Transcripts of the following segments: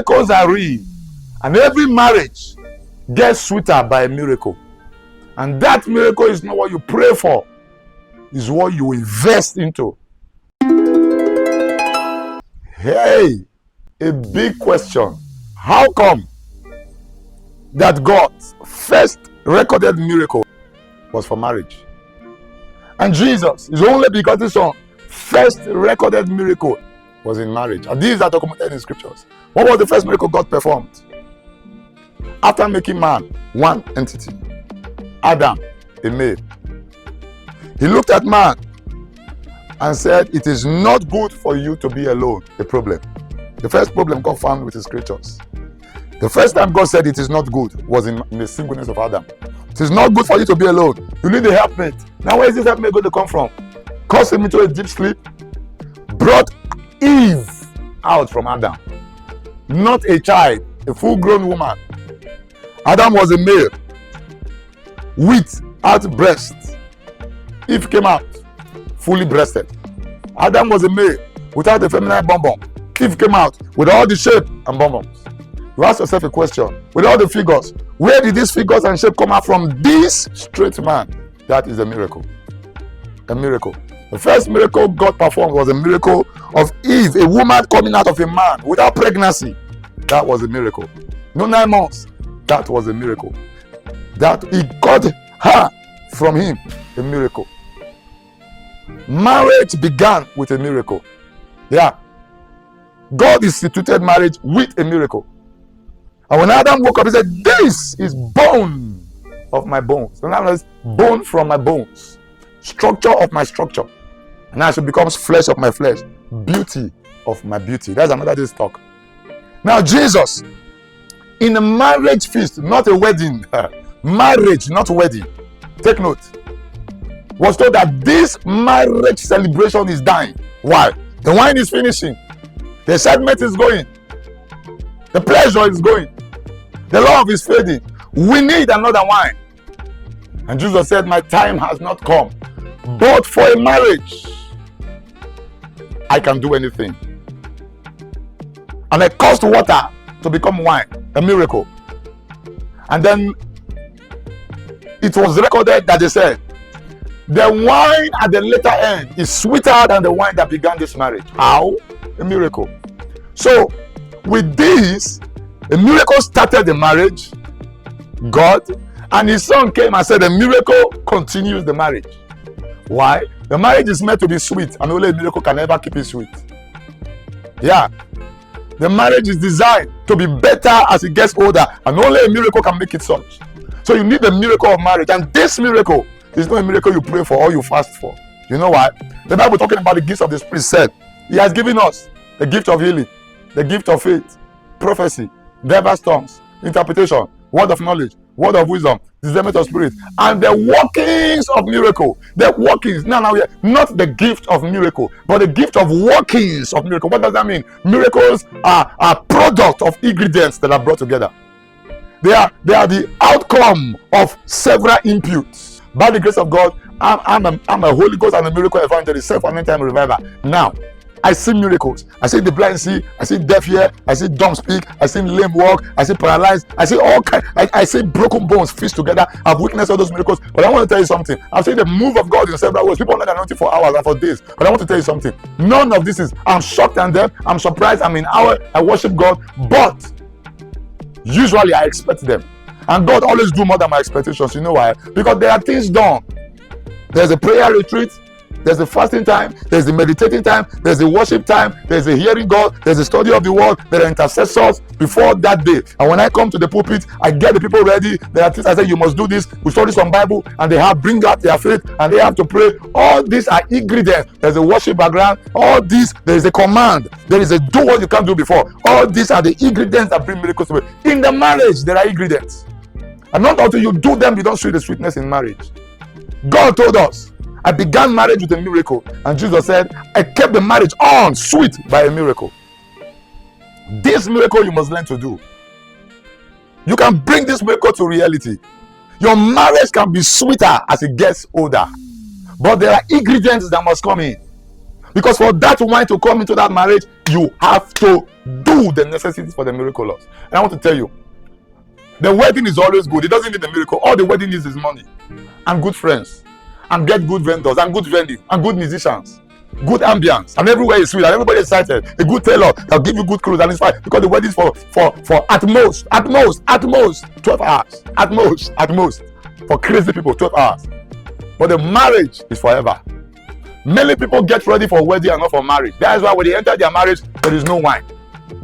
Miracles are real. And every marriage gets sweeter by a miracle. And that miracle is not what you pray for, it's what you invest into. Hey, a big question. How come that God's first recorded miracle was for marriage? And Jesus, his only begotten Son, first recorded miracle was in marriage. And these are documented in scriptures. What was the first miracle God performed? After making man one entity, Adam, a male, he looked at man and said, it is not good for you to be alone. A problem. The first problem God found with his creatures. The first time God said it is not good was in the singleness of Adam. It is not good for you to be alone. You need a helpmate. Now where is this helpmate going to come from? Caused him into a deep sleep. Brought Eve out from Adam. Not a child, a full-grown woman. Adam was a male without breast. Eve came out fully breasted. Adam was a male without a feminine bum. Eve came out with all the shape and bum. You ask yourself a question. With all the figures, where did these figures and shape come out from? This straight man. That is a miracle. A miracle. The first miracle God performed was a miracle of Eve, a woman coming out of a man without pregnancy. That was a miracle. No 9 months. That was a miracle. That he got her from him. A miracle. Marriage began with a miracle. Yeah. God instituted marriage with a miracle. And when Adam woke up, he said, this is bone of my bones. In other words, bone from my bones. Structure of my structure. And now it becomes flesh of my flesh. Beauty of my beauty. That's another day's talk. Now Jesus, in a marriage feast, not a wedding, marriage, not wedding. Take note. Was told that this marriage celebration is dying. Why? The wine is finishing. The excitement is going. The pleasure is going. The love is fading. We need another wine. And Jesus said, my time has not come. But for a marriage, I can do anything. And I caused water to become wine. A miracle. And then it was recorded that they said, the wine at the later end is sweeter than the wine that began this marriage. How? A miracle. So, with this, a miracle started the marriage, God, and his son came and said, the miracle continues the marriage. Why? The marriage is meant to be sweet, and only a miracle can ever keep it sweet. Yeah. The marriage is designed to be better as it gets older, and only a miracle can make it such. So you need the miracle of marriage, and this miracle is not a miracle you pray for or you fast for. You know why? The Bible talking about the gifts of the Spirit said, he has given us the gift of healing, the gift of faith, prophecy, diverse tongues, interpretation, word of knowledge, word of wisdom, discernment of spirit, and the workings of miracle. The workings, now not the gift of miracle, but the gift of workings of miracle. What does that mean? Miracles are product of ingredients that are brought together. They are the outcome of several inputs. By the grace of God, I'm a Holy Ghost and a miracle evangelist, self-anointed reviver. Now, I see miracles. I see the blind see. I see deaf hear. I see dumb speak. I see lame walk. I see paralyzed. I see all kinds. I see broken bones fused together. I've witnessed all those miracles. But I want to tell you something. I've seen the move of God in several ways. People are not anointed for hours and for days. But I want to tell you something. None of this is. I'm shocked and deaf. I'm surprised. I'm in awe. I worship God. But usually I expect them. And God always do more than my expectations. You know why? Because there are things done. There's a prayer retreat. There's a fasting time, there's a meditating time, there's a worship time, there's a hearing God, there's a study of the word, there are intercessors before that day. And when I come to the pulpit, I get the people ready. There are things I say, you must do this. We study some Bible, and they have bring out their faith, and they have to pray. All these are ingredients. There's a worship background. All these, there is a command. There is a do what you can't do before. All these are the ingredients that bring miracles to me. In the marriage, there are ingredients. And not until you do them, you don't see the sweetness in marriage. God told us, I began marriage with a miracle, and Jesus said, I kept the marriage on sweet by a miracle. This miracle you must learn to do. You can bring this miracle to reality. Your marriage can be sweeter as it gets older, but there are ingredients that must come in. Because for that wine to come into that marriage, you have to do the necessities for the miraculous. And I want to tell you, the wedding is always good. It doesn't need the miracle. All the wedding needs is money and good friends and get good vendors and good vending and good musicians, good ambience, and everywhere is sweet and everybody is excited. A good tailor that'll give you good clothes, and it's fine because the wedding is for at most 12 hours. At most for crazy people 12 hours. But the marriage is forever. Many people get ready for wedding and not for marriage. That is why when they enter their marriage, there is no wine,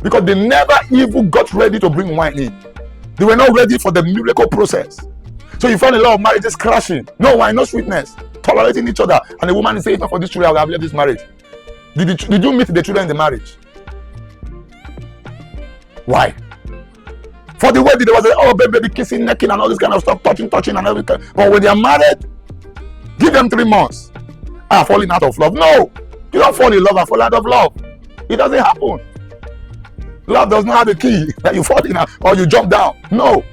because they never even got ready to bring wine in. They were not ready for the miracle process. So you find a lot of marriages crashing. No wine, no sweetness, tolerating each other. And the woman is saying, "If not for this children, I would have left this marriage." Did you meet the children in the marriage? Why? For the wedding, there was a baby kissing, necking, and all this kind of stuff, touching, and everything. But when they are married, give them 3 months. Falling out of love. No, you don't fall in love and fall out of love. It doesn't happen. Love does not have a key that you fall in or you jump down. No,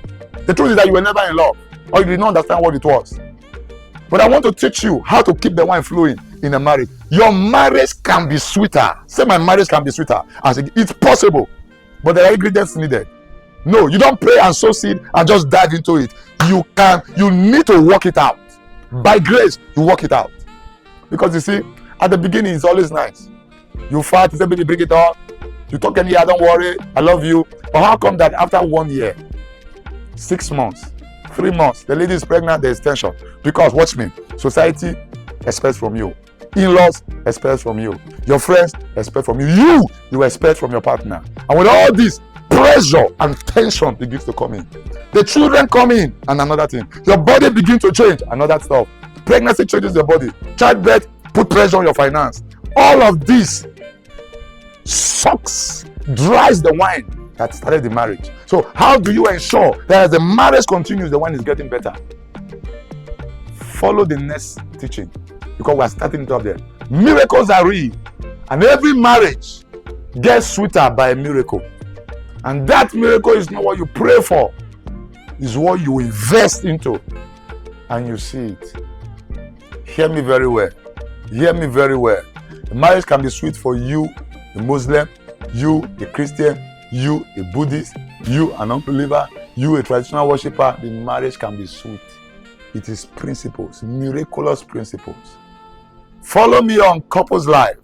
the truth is that you were never in love, or you did not understand what it was. But I want to teach you how to keep the wine flowing in a marriage. Your marriage can be sweeter. Say, my marriage can be sweeter. I say, it's possible, but there are ingredients needed. No, you don't pray and sow seed and just dive into it. You need to work it out. By grace, you work it out. Because you see, at the beginning, it's always nice. You fight, you say, "Baby, bring it on." You talk any, "Don't worry, I love you." But how come that after 1 year, 6 months, 3 months, the lady is pregnant, there's tension? Because, watch me, society expects from you. In-laws expect from you. Your friends expect from you. You expect from your partner. And with all this, pressure and tension begins to come in. The children come in, and another thing. Your body begins to change, another stuff. Pregnancy changes your body. Childbirth put pressure on your finance. All of this sucks, dries the wine that started the marriage. So how do you ensure that as the marriage continues, the wine is getting better? Follow the next teaching, because we're starting it up there. Miracles are real, and every marriage gets sweeter by a miracle. And that miracle is not what you pray for, it's what you invest into, and you see it. Hear me very well. Hear me very well. The marriage can be sweet for you, a Muslim, you, a Christian, you, a Buddhist, you, an unbeliever, you, a traditional worshiper. The marriage can be sweet. It is principles, miraculous principles. Follow me on Couples Live.